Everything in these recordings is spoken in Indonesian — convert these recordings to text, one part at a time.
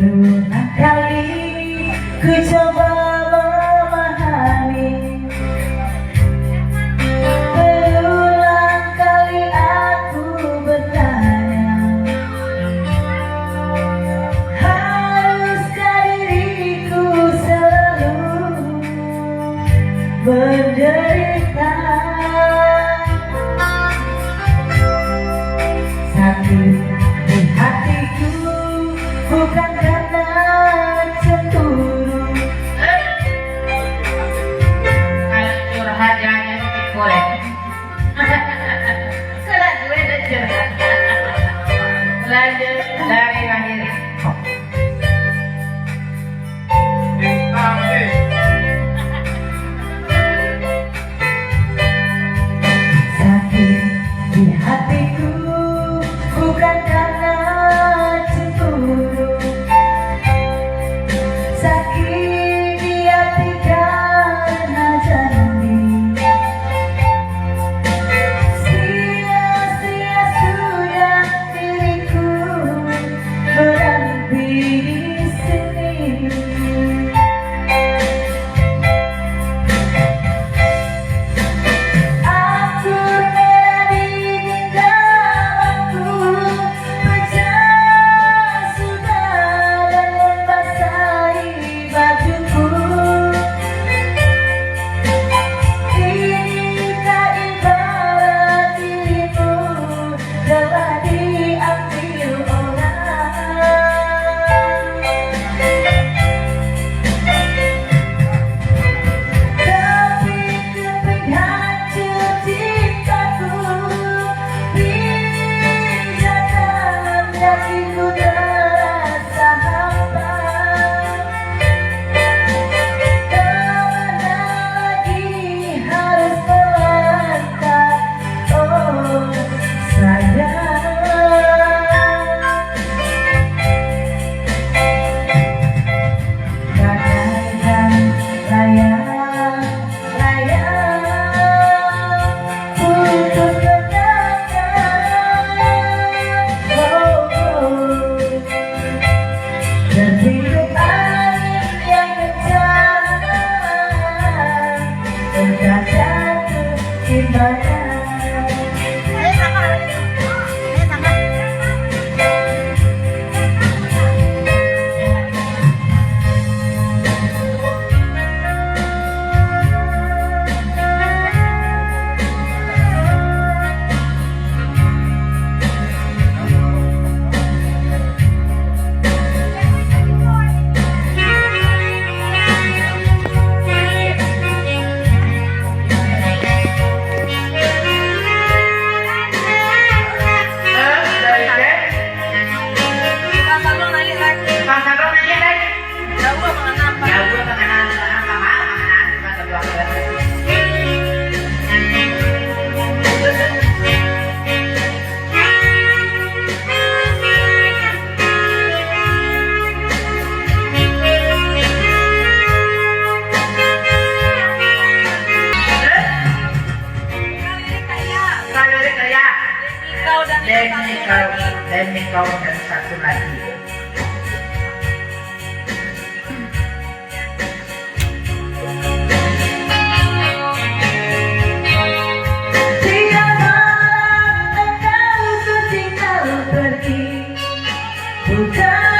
Berulang kali ku coba memahami, berulang kali aku bertanya, haruskah diriku selalu menderita? Sakit di hatiku bukan karena cemburu. Kalau curhat jangan nyari boleh. Kalau gue udah curhat. Lanjut dari akhir. Sakit di hatiku bukan karena cemburu. Sakit di hati karena janji. Sia-sia sudah diriku berhenti di sini. Anggur merah dingin dalamku pecah sudah dan membasahi bajuku. Inikah ibarat dirimu telah diambil orang. Keping-keping hancur cintaku, pijatan hatiku terasa hampa. Kemana lagi harus melangkah, oh sayang. Bagaikan layang-layang putus kenangan, tertiup angin yang kencang, terkadang kehilangan. Dari Dek. Bang Sabang aja Dek. Jauh makanan masa buang dan kau dan satu lagi. Tiap malam engkau ku pergi, bukannya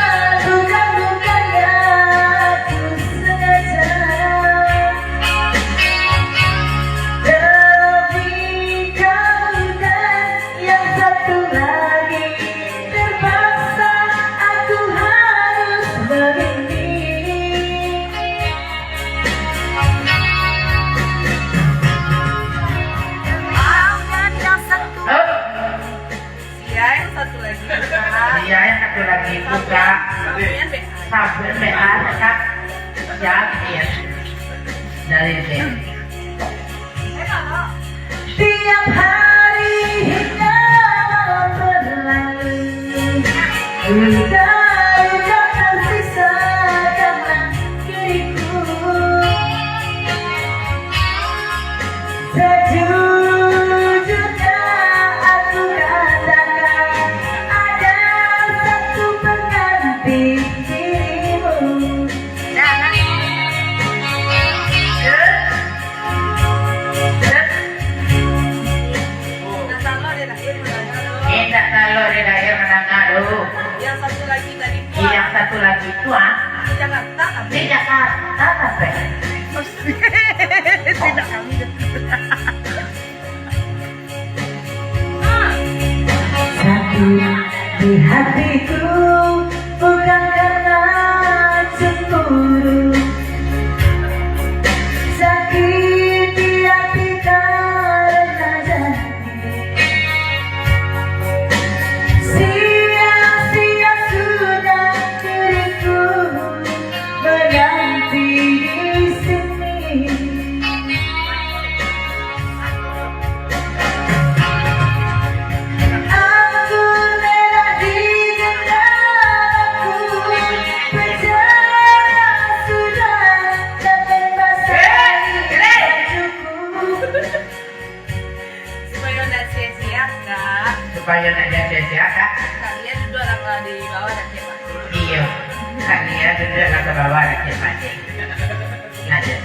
aku sengaja. Demi kau dan yang satu lagi, terpaksa aku harus begini. Iya yang satu lagi buka sabun BA dekat ya dari Dek. Tiap hari hingga malam berlalu, luka-luka tersisa karena diriku. Sejujurnya aku katakan ada satu pengganti satu lagi itu Di Jakarta tapi di Jakarta tapi tidak kami. Satu di hatiku bukan karena cemburu, sakit di hati karena janji. Sia-sia sudah diriku berganti di sini. Anggur merah di genggamanku, percaya sudah dapat basahi bajuku. Supaya tidak sia-sia Kak. supaya tidak sia-sia kak. Kalian duduk orang di bawah dan siapa? Iya, kalian duduklah ke bawah dan mati. Ngajar.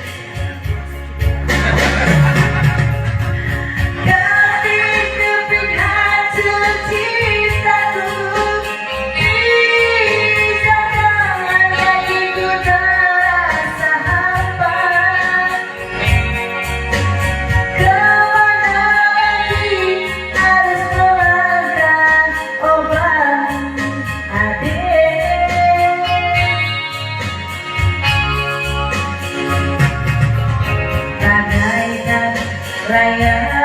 Ganti keping hancur cintaku, jangan lagi ku terasa hampa. Kemana lagi harus melangkah obat adik. Bagaikan layang-layang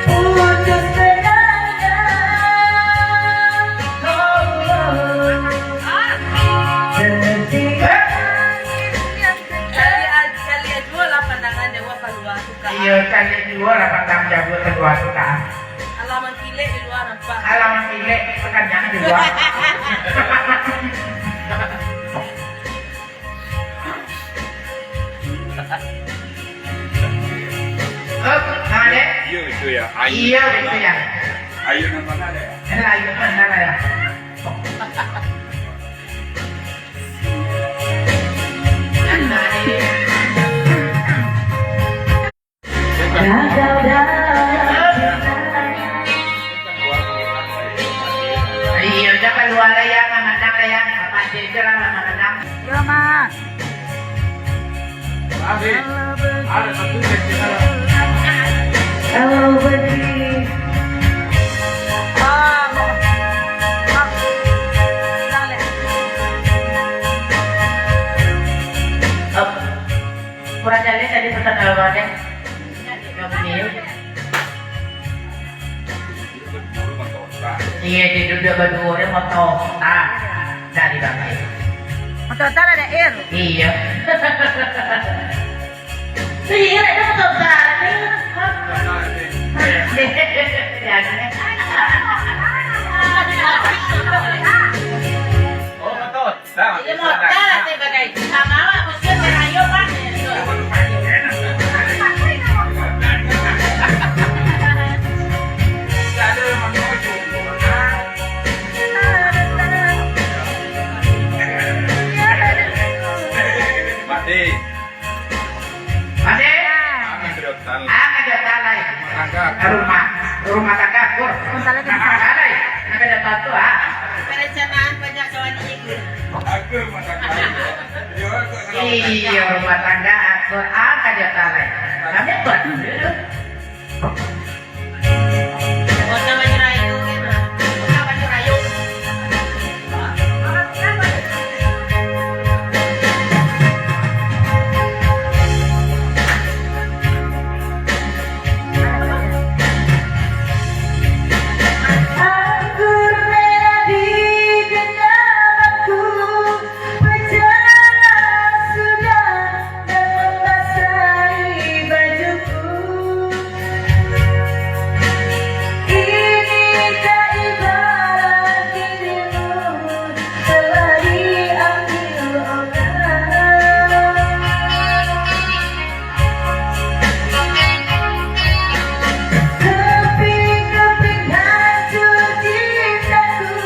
putus benangnya. Tertinggal Kalian jual lah pandangan dewa keluar suka. Iya, kalian dua lah tanggung jawab kedua suka. Halaman kilik di luar nampak. Halaman pilih pekerjaan di luar. Oh, ada? Iya itu ya. Ayu. Iya, itu ya. Ayu nama mana ya? Ayo mana ya? gagal dalam Iya, udah keluar ya, memandang ya. Apa aja lah memandang. Yo Mas. Ada satu kalau berdiri. Kurang jalan tadi pesan alwarnya. Iya, di duduk berdua motor. Dari bapak itu. Motor ada air. Iya. Iya, itu motor tadi. Oh betul. Sama. Ini motor ada bagai sama awak mesti merayu Pak. Mati. Ade, Akan kedotan. ada talai. Tangga. Rumah tangga kur. Talai ke mana? Talai. Ada satu Perencanaan banyak kawan ini. Aku masak. Yo aku. Iya, rumah tangga akur. Ada talai. Kami buat dulu. Motor baju rayu gitu. Motor baju rayu. Anggur merah di genggamanku, percaya sudah dapat basahi bajuku. Inikah ibarat dirimu telah diambil orang. Keping-keping hancur cintaku,